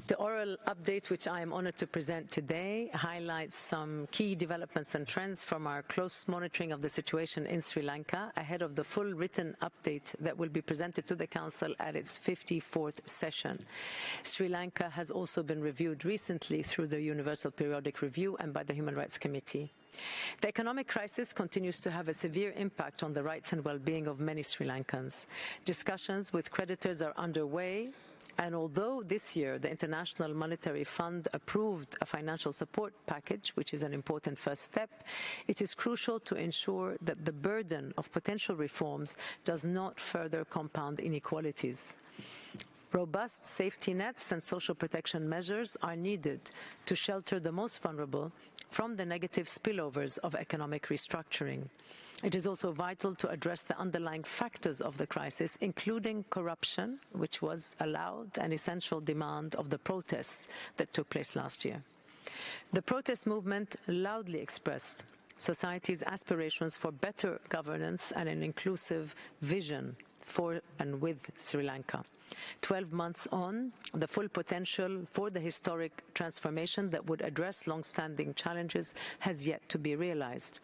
The oral update, which I am honored to present today, highlights some key developments and trends from our close monitoring of the situation in Sri Lanka ahead of the full written update that will be presented to the Council at its 54th session. Sri Lanka has also been reviewed recently through the Universal Periodic Review and by the Human Rights Committee. The economic crisis continues to have a severe impact on the rights and well-being of many Sri Lankans. Discussions with creditors are underway, and although this year the International Monetary Fund approved a financial support package, which is an important first step, it is crucial to ensure that the burden of potential reforms does not further compound inequalities. Robust safety nets and social protection measures are needed to shelter the most vulnerable from the negative spillovers of economic restructuring. It is also vital to address the underlying factors of the crisis, including corruption, which was a loud and essential demand of the protests that took place last year. The protest movement loudly expressed society's aspirations for better governance and an inclusive vision for and with Sri Lanka. 12 months on, the full potential for the historic transformation that would address long-standing challenges has yet to be realized.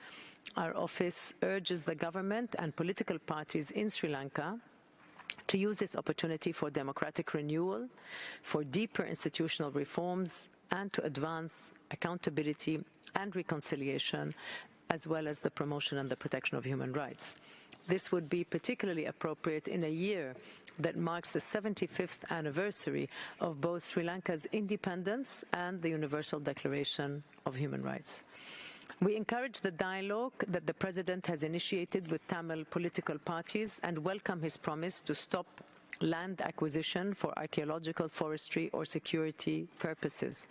Our office urges the government and political parties in Sri Lanka to use this opportunity for democratic renewal, for deeper institutional reforms, and to advance accountability and reconciliation, as well as the promotion and the protection of human rights. This would be particularly appropriate in a year that marks the 75th anniversary of both Sri Lanka's independence and the Universal Declaration of Human Rights. We encourage the dialogue that the President has initiated with Tamil political parties and welcome his promise to stop land acquisition for archaeological, forestry or security purposes,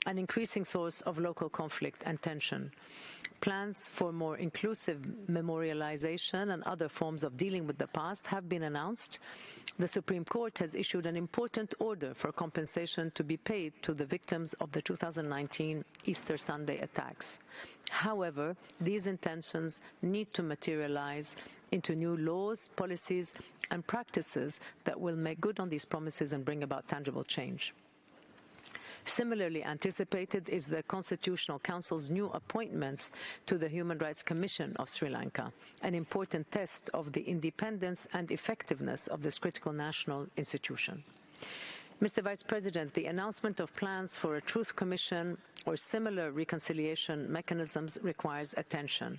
an increasing source of local conflict and tension. Plans for more inclusive memorialization and other forms of dealing with the past have been announced. The Supreme Court has issued an important order for compensation to be paid to the victims of the 2019 Easter Sunday attacks. However, these intentions need to materialize into new laws, policies, and practices that will make good on these promises and bring about tangible change. Similarly anticipated is the Constitutional Council's new appointments to the Human Rights Commission of Sri Lanka, an important test of the independence and effectiveness of this critical national institution. Mr. Vice President, the announcement of plans for a Truth Commission or similar reconciliation mechanisms requires attention.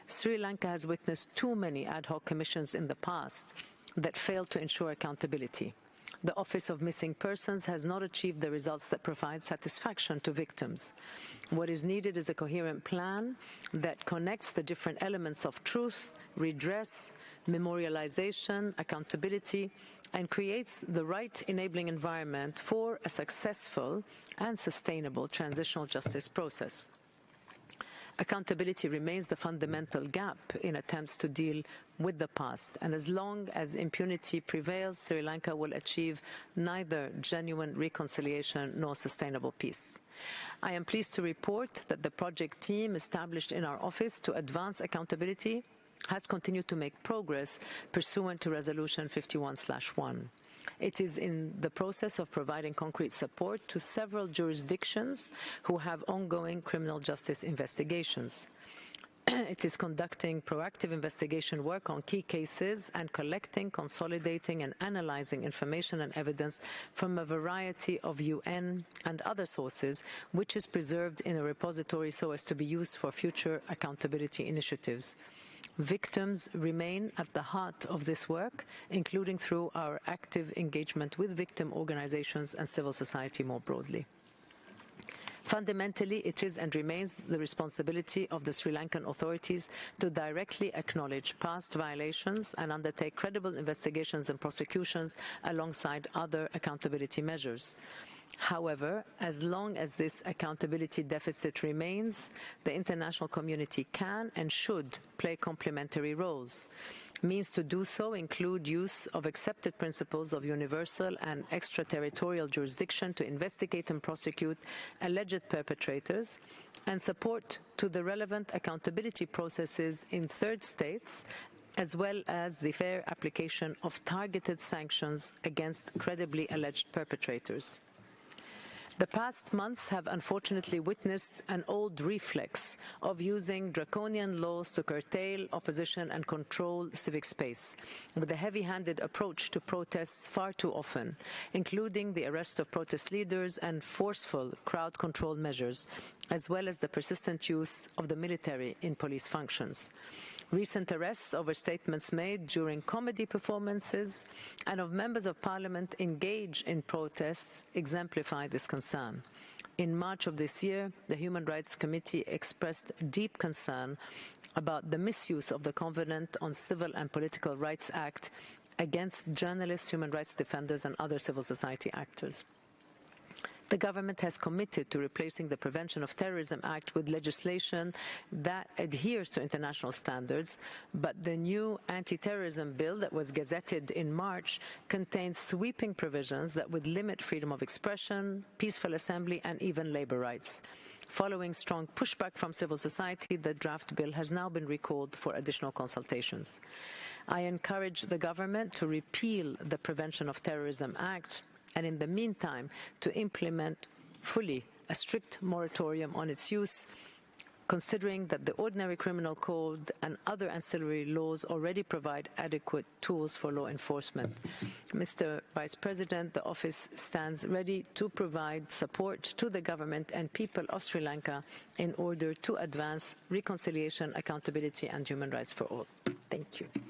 Sri Lanka has witnessed too many ad hoc commissions in the past that failed to ensure accountability. The Office of Missing Persons has not achieved the results that provide satisfaction to victims. What is needed is a coherent plan that connects the different elements of truth, redress, memorialization, accountability, and creates the right enabling environment for a successful and sustainable transitional justice process. Accountability remains the fundamental gap in attempts to deal with the past, and as long as impunity prevails, Sri Lanka will achieve neither genuine reconciliation nor sustainable peace. I am pleased to report that the project team established in our office to advance accountability has continued to make progress pursuant to Resolution 51/1. It is in the process of providing concrete support to several jurisdictions who have ongoing criminal justice investigations. It is conducting proactive investigation work on key cases and collecting, consolidating, and analyzing information and evidence from a variety of UN and other sources, which is preserved in a repository so as to be used for future accountability initiatives. Victims remain at the heart of this work, including through our active engagement with victim organizations and civil society more broadly. Fundamentally, it is and remains the responsibility of the Sri Lankan authorities to directly acknowledge past violations and undertake credible investigations and prosecutions alongside other accountability measures. However, as long as this accountability deficit remains, the international community can and should play complementary roles. Means to do so include use of accepted principles of universal and extraterritorial jurisdiction to investigate and prosecute alleged perpetrators, and support to the relevant accountability processes in third states, as well as the fair application of targeted sanctions against credibly alleged perpetrators. The past months have unfortunately witnessed an old reflex of using draconian laws to curtail opposition and control civic space, with a heavy-handed approach to protests far too often, including the arrest of protest leaders and forceful crowd control measures, as well as the persistent use of the military in police functions. Recent arrests over statements made during comedy performances and of members of parliament engaged in protests exemplify this concern. In March of this year, the Human Rights Committee expressed deep concern about the misuse of the Covenant on Civil and Political Rights Act against journalists, human rights defenders, and other civil society actors. The government has committed to replacing the Prevention of Terrorism Act with legislation that adheres to international standards, but the new anti-terrorism bill that was gazetted in March contains sweeping provisions that would limit freedom of expression, peaceful assembly, and even labor rights. Following strong pushback from civil society, the draft bill has now been recalled for additional consultations. I encourage the government to repeal the Prevention of Terrorism Act and in the meantime to implement fully a strict moratorium on its use, considering that the ordinary criminal code and other ancillary laws already provide adequate tools for law enforcement. Mr. Vice President, the office stands ready to provide support to the government and people of Sri Lanka in order to advance reconciliation, accountability, and human rights for all. Thank you.